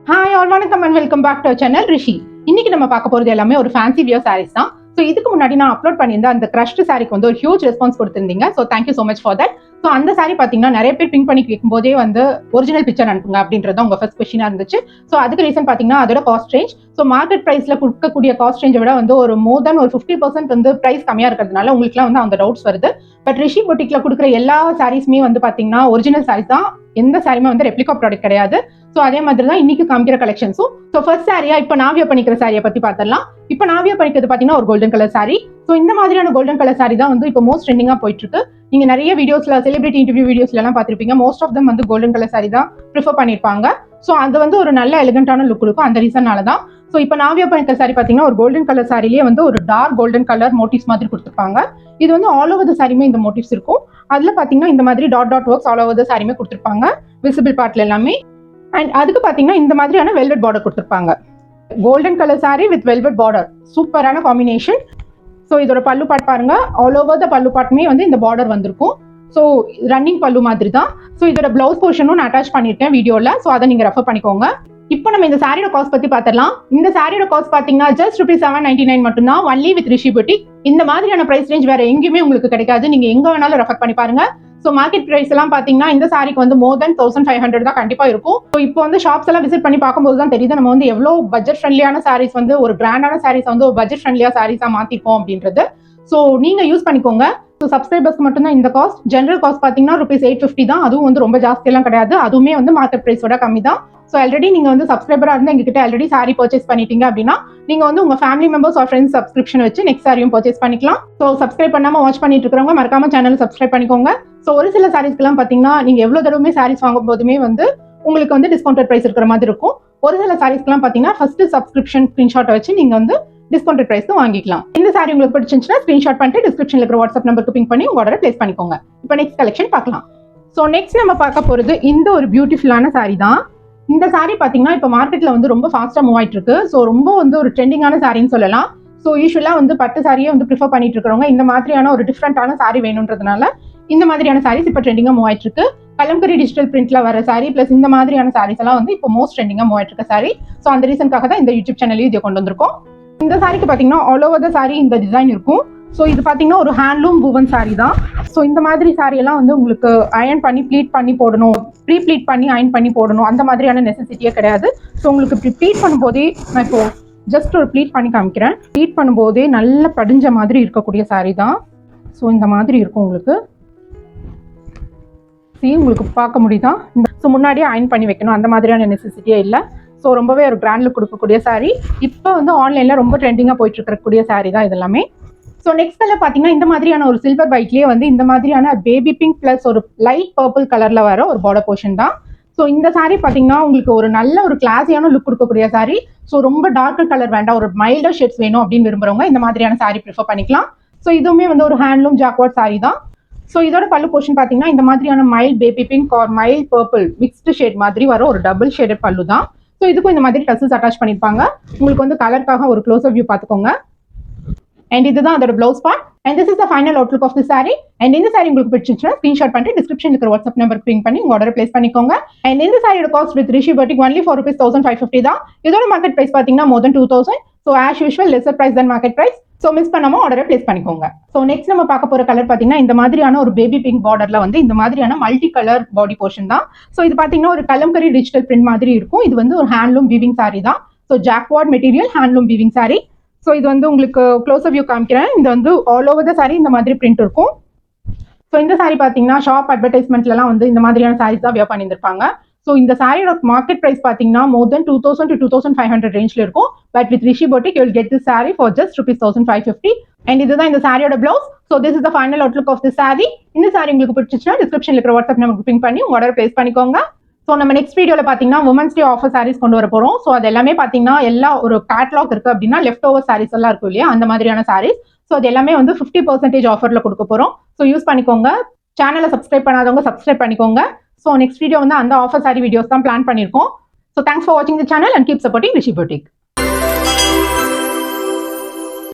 Hi all, வணக்கம் and welcome back to our channel Rishi. இன்னைக்கு நம்ம பார்க்க போறது எல்லாமே ஒரு ஃபேன்சி வியர் sarees தான். ஸோ இதுக்கு முன்னாடி நான் அப்லோட் பண்ணியிருந்த அந்த க்ரஷ்ட் சாரிக்கு வந்து ஒரு ஹியூஜ் ரெஸ்பான்ஸ் கொடுத்திருந்தீங்க. So thank you so much for that. So அந்த சாரி பார்த்தீங்கன்னா நிறைய பேர் பிங்க் பண்ணி கேட்கும்போதே வந்து ஒரிஜினல் பிக்சர் அனுப்புங்க அப்படின்றது உங்க ஃபர்ஸ்ட் கொஸ்டினா இருந்துச்சு. ஸோ அதுக்கு ரீசன் பார்த்தீங்கன்னா அதோட காஸ்ட் ரேஞ்ச். ஸோ மார்க்கெட் பிரைஸ்ல கொடுக்கக்கூடிய காஸ்ட் ரேஞ்சை விட வந்து ஒரு மோர் தென் ஒரு 50% வந்து பிரைஸ் கம்மியா இருக்கிறதுனால உங்களுக்குலாம் வந்து அந்த டவுட்ஸ் வருது. பட் ரிஷி பொட்டிக்ல கொடுக்குற எல்லா சாரீஸ்மே வந்து பார்த்தீங்கன்னா ஒரிஜினல் சாரீஸ் தான். எந்த சாரியுமே வந்து ரெப்ளிகா ப்ராடக்ட் கிடையாது. ஸோ அதே மாதிரி தான் இன்னைக்கு காமிக்கிற கலெக்ஷன்ஸும். ஸோ ஃபர்ஸ்ட் சாரியா இப்போ நான் வியர் பண்ணிக்கிற சாரியை பத்தி பார்த்துடலாம். இப்போ நான் வியர் பண்ணிக்கிறது பார்த்தீங்கன்னா ஒரு கோல்டன் கலர் சாரி. ஸோ இந்த மாதிரியான கோல்டன் கலர் சாரி தான் வந்து இப்போ மோஸ்ட் ட்ரெண்டிங்கா போயிட்டு இருக்கு. நீங்க நிறைய வீடியோஸ்ல செலிபிரிட்டி இன்டர்வியூ வீடியோஸ்ல எல்லாம் பார்த்திருப்பீங்க. மோஸ்ட் ஆஃப் தம் வந்து கோல்டன் கலர் சாரி தான் ப்ரிஃபர் பண்ணிருப்பாங்க. ஸோ அது வந்து ஒரு நல்ல எலிகண்டான லுக் இருக்கும். அந்த ரீசன்னால தான். ஸோ இப்போ நான் வியர் பண்ணிக்கிற சாரி பார்த்தீங்கன்னா ஒரு கோல்டன் கலர் சாரிலேயே வந்து ஒரு டார்க் கோல்டன் கலர் மோட்டிவ்ஸ் மாதிரி கொடுத்துருப்பாங்க. இது வந்து ஆல் ஓவர் த சாரியுமே இந்த மோட்டிவ்ஸ் இருக்கும். அதுல பாத்தீங்கன்னா இந்த மாதிரி dot dot works all over the சாரியுமே கொடுத்துருப்பாங்க விசிபிள் பார்ட்ல எல்லாமே. அண்ட் அதுக்கு பாத்தீங்கன்னா இந்த மாதிரியான வெல்வெட் பார்டர் கொடுத்துருப்பாங்க. Golden colour sorry with velvet border, சூப்பரான காம்பினேஷன். ஸோ இதோட பல்லு பார்ட் பாருங்க, ஆல் ஓவர் த பல்லு பார்ட்டுமே வந்து இந்த பார்டர் வந்திருக்கும். ஸோ ரன்னிங் பல்லு மாதிரி தான். ஸோ இதோட பிளவுஸ் போர்ஷனும் நான் அட்டாச் பண்ணிருக்கேன் வீடியோல. ஸோ அதை நீங்க ரெஃபர் பண்ணிக்கோங்க. இப்போ நம்ம இந்த சாரியோட காஸ்ட் பத்தி பார்த்துடலாம். இந்த சாரியோட காஸ்ட் பாத்தீங்கன்னா ஜஸ்ட் ₹799 மட்டும்தான், ஒன்லி வித் ரிஷி பொட்டிக். இந்த மாதிரியான பிரைஸ் ரேஞ்ச் வேற எங்கேயுமே உங்களுக்கு கிடைக்காது. நீங்க எங்க வேணாலும் ரெஃபர் பண்ணி பாருங்க. ஸோ மார்க்கெட் பிரைஸ் எல்லாம் பாத்தீங்கன்னா இந்த சாரிக்கு வந்து மோர் தென் 1500 தான் கண்டிப்பா இருக்கும். ஸோ இப்போ வந்து ஷாப்ஸ் எல்லாம் விசிட் பண்ணி பார்க்கும்போது தான் தெரியுது நம்ம வந்து எவ்வளவு பட்ஜெட் ஃப்ரெண்ட்லியான சாரீஸ் வந்து ஒரு பிராண்டான சாரீஸ் வந்து ஒரு பட்ஜெட் ஃப்ரெண்ட்லியா சாரீஸா மாத்திருக்கோம் அப்படின்றது. ஸோ நீங்க யூஸ் பண்ணிக்கோங்க. ஸோ சப்ஸ்கிரைபர்ஸ்க்கு மட்டும் தான் இந்த காஸ்ட். ஜென்ரல் காஸ்ட் பாத்தீங்கன்னா ₹850 தான். அதுவும் வந்து ரொம்ப ஜாஸ்தி எல்லாம் கிடையாது. அதுவுமே வந்து மார்க்கெட் பிரைஸோட கம்மி தான். ஸோ ஆல்ரெடி நீங்க வந்து சப்ஸ்கிரைபரா இருந்து எங்ககிட்ட ஆல்ரெடி சாரி பர்ச்சேஸ் பண்ணிட்டீங்க அப்படின்னா நீங்க வந்து உங்க family members or friends subscription வச்சு நெக்ஸ்ட் சாரியும் பர்ச்சேஸ் பண்ணிக்கலாம். ஸோ சப்ஸ்கிரைப் பண்ணாம வாட்ச் பண்ணிட்டு இருக்கிறவங்க மறக்காம சேனல் சப்ஸ்கிரைப் பண்ணிக்கோங்க. ஸோ ஒரு சில சாரீஸ்க்குலாம் பாத்தீங்கன்னா நீங்க எவ்வளவு தடவை சாரீஸ் வாங்கும் போதுமே வந்து உங்களுக்கு வந்து டிஸ்கவுண்டட் பிரைஸ் இருக்கிற மாதிரி இருக்கும். ஒரு சில சாரீஸ்க்குலாம் பாத்தீங்கன்னா ஃபர்ஸ்ட் சப்ஸ்கிரிப்ஷன் ஸ்கிரீன்ஷாட் வச்சு நீங்க வந்து டிஸ்கவுண்டட் பிரைஸ் வாங்கிக்கலாம். இந்த சாரி உங்களுக்கு பிடிச்சிருந்துச்சுன்னா ஸ்கிரீன்ஷாட் பண்ணிட்டு டிஸ்கிரிப்ஷன்ல இருக்கிற வாட்ஸ்அப் நம்பருக்கு பிங் பண்ணி உங்க ஆர்டரை பிளேஸ் பண்ணிக்கோங்க. இப்போ நெக்ஸ்ட் கலெக்ஷன் பார்க்கலாம். ஸோ நெக்ஸ்ட் நம்ம பார்க்க போறது இந்த ஒரு பியூட்டிஃபுல்லான சாரி தான். இந்த சாரி பாத்தீங்கன்னா இப்போ மார்க்கெட்ல வந்து ரொம்ப ஃபாஸ்டா மூவ் ஆயிட்டு இருக்கு. ஸோ ரொம்ப வந்து ஒரு ட்ரெண்டிங்கான சாரின்னு சொல்லலாம். ஸோ யூஸ்வலா வந்து பட்டு சாரியே வந்து ப்ரிஃபர் பண்ணிட்டு இருக்கிறவங்க இந்த மாதிரியான ஒரு டிஃப்ரெண்டான சாரி வேணும்ன்றதுனால இந்த மாதிரியான சாரீஸ் இப்போ ட்ரெண்டிங்கா மூவ் ஆயிட்டு இருக்கு. கலம்கரி டிஜிட்டல் பிரிண்ட்ல வர சாரி பிளஸ் இந்த மாதிரியான சாரீஸ் எல்லாம் வந்து இப்போ மோஸ்ட் ட்ரெண்டிங்கா மூவ் ஆயிட்டு இருக்க சாரி. ஸோ அந்த ரீசனுக்காக தான் இந்த யூடியூப் சேனலையும் இதை கொண்டு வந்திருக்கோம். இந்த சாரிக்கு பாத்தீங்கன்னா ஆல் ஓவர் த சாரி இந்த டிசைன் இருக்கும். ஸோ இது பாத்தீங்கன்னா ஒரு ஹேண்ட்லூம் வுவன் சாரி தான். ஸோ இந்த மாதிரி சாரி எல்லாம் வந்து உங்களுக்கு அயன் பண்ணி ப்ளீட் பண்ணி போடணும், ப்ரீ ப்ளீட் பண்ணி அயன் பண்ணி போடணும் அந்த மாதிரியான நெசசிட்டியே கிடையாது. ஸோ உங்களுக்கு இப்படி ப்ளீட் பண்ணும்போதே நான் இப்போ ஜஸ்ட் ஒரு ப்ளீட் பண்ணி காமிக்கிறேன். ப்ளீட் பண்ணும்போதே நல்ல படிஞ்ச மாதிரி இருக்கக்கூடிய சாரி தான். ஸோ இந்த மாதிரி இருக்கும் உங்களுக்கு. உங்களுக்கு பார்க்க முடியுதா? ஸோ முன்னாடியே அயன் பண்ணி வைக்கணும் அந்த மாதிரியான நெசசிட்டியே இல்லை. ஸோ ரொம்பவே ஒரு கிராண்ட் லுக் கொடுக்கக்கூடிய சாரி. இப்போ வந்து ஆன்லைன்ல ரொம்ப ட்ரெண்டிங்காக போயிட்டு இருக்கக்கூடிய சாரி தான் இது எல்லாமே. ஸோ நெக்ஸ்ட் கலர் பார்த்தீங்கன்னா இந்த மாதிரியான ஒரு சில்வர் ஒயிட்லேயே வந்து இந்த மாதிரியான பேபி பிங்க் பிளஸ் ஒரு லைட் பர்பிள் கலர்ல வர ஒரு பார்டர் போர்ஷன் தான். ஸோ இந்த சாரி பார்த்தீங்கன்னா உங்களுக்கு ஒரு நல்ல ஒரு கிளாஸியான லுக் கொடுக்கக்கூடிய சாரி. ஸோ ரொம்ப டார்க்கர் கலர் வேண்டாம், ஒரு மைல்டர் ஷேட்ஸ் வேணும் அப்படின்னு விரும்புறவங்க இந்த மாதிரியான சாரி ப்ரிஃபர் பண்ணிக்கலாம். ஸோ இதுவுமே வந்து ஒரு ஹேண்ட்லூம் ஜாக்வார்ட் சாரி தான். ஸோ இதோட பல்லு போர்ஷன் பார்த்தீங்கன்னா இந்த மாதிரியான mild baby pink or mild purple mixed shade மாதிரி வர ஒரு டபுள் ஷேடட் பல்லு தான். ஸோ இதுக்கும் இந்த மாதிரி டசல்ஸ் அட்டாச் பண்ணிருப்பாங்க. உங்களுக்கு வந்து கலருக்காக ஒரு க்ளோஸ் வியூ பார்த்துக்கோங்க. அண்ட் இதுதான் அதோட blouse part. And this is the final outlook of the sari. And இந்த சாரி உங்களுக்கு பிடிச்சிருச்சுன்னா ஸ்கிரீன்ஷாட் பண்ணிட்டு டிஸ்கிரிப்ஷன் இருக்கிற வாட்ஸ்அப் நம்பருக்கு பிங் பண்ணி உங்க ஆர்டர் பிளேஸ் பண்ணிக்கோங்க. அண்ட் இந்த சாரியோட cost with Rishi boutique only for ₹1550 தான். இதோட மார்க்கெட் பிரைஸ் பார்த்தீங்கன்னா more than 2000. So as usual lesser price than market price. So miss பண்ணாம ஆர்டரை பிளேஸ் பண்ணிக்கோங்க. ஸோ நெக்ஸ்ட் நம்ம பார்க்க போற கலர் பார்த்தீங்கன்னா இந்த மாதிரியான ஒரு பேபி பிங்க் பார்டர்ல வந்து இந்த மாதிரியான மல்டி கலர் பாடி போர்ஷன் தான். ஸோ இது பார்த்தீங்கன்னா ஒரு கலம்கரி டிஜிட்டல் பிரிண்ட் மாதிரி இருக்கும். இது வந்து ஒரு ஹேண்ட்லூம் வீவிங் சாரி தான். So jacquard material handloom weaving sari. So இது வந்து உங்களுக்கு க்ளோஸ் வியூ காமிக்கிறேன். இது வந்து ஆல் ஓவர் த சாரி இந்த மாதிரி பிரிண்ட் இருக்கும். ஸோ இந்த சாரி பார்த்தீங்கன்னா ஷாப் அட்வர்டைஸ்மெண்ட்லாம் வந்து இந்த மாதிரியான சாரீஸ் தான் வியர் பண்ணியிருப்பாங்க. ஸோ இந்த சாரியோட மார்க்கெட் பிரைஸ் பார்த்தீங்கன்னா மோர் தென் 2000 to 2500 ரேஞ்ச்ல இருக்கும். But with Rishi boutique you will get this sari for just ₹1550. And இதுதான் இந்த சாரியோட blouse. So this is the final outlook of the sari. இந்த சாரி உங்களுக்கு பிடிச்சிச்சுன்னா டிஸ்கிரிப்ஷன்ல இருக்கிற வாட்ஸ்அப் நம்பருக்கு பிங் பண்ணி உங்க ஆர்டர் பிளேஸ் பண்ணிக்கோங்க. ஸோ நம்ம நெக்ஸ்ட் வீடியோல பார்த்தீங்கன்னா உமன்ஸ் டே ஆஃபர் சாரீஸ் கொண்டு வர போறோம். ஸோ அது எல்லாமே பார்த்தீங்கன்னா எல்லா ஒரு கேட்லாக் இருக்கு அப்படின்னா லெஃப்ட் ஓவர் சாரீஸ் எல்லாம் இருக்கும் இல்லையா, அந்த மாதிரியான சாரீஸ். ஸோ அது எல்லாமே வந்து 50% ஆஃபர்ல கொடுக்க போறோம். ஸோ யூஸ் பண்ணிக்கோங்க. சேனலை சப்ஸ்கிரைப் பண்ணாதவங்க சப்ஸ்கிரைப் பண்ணிக்கோங்க. ஸோ நெக்ஸ்ட் வீடியோ வந்து அந்த ஆஃபர் சாரி வீடியோஸ் தான் பிளான் பண்ணியிருக்கோம். ஸோ தேங்க்ஸ் ஃபார் வாட்சிங் தி channel and keep supporting Rishi boutique.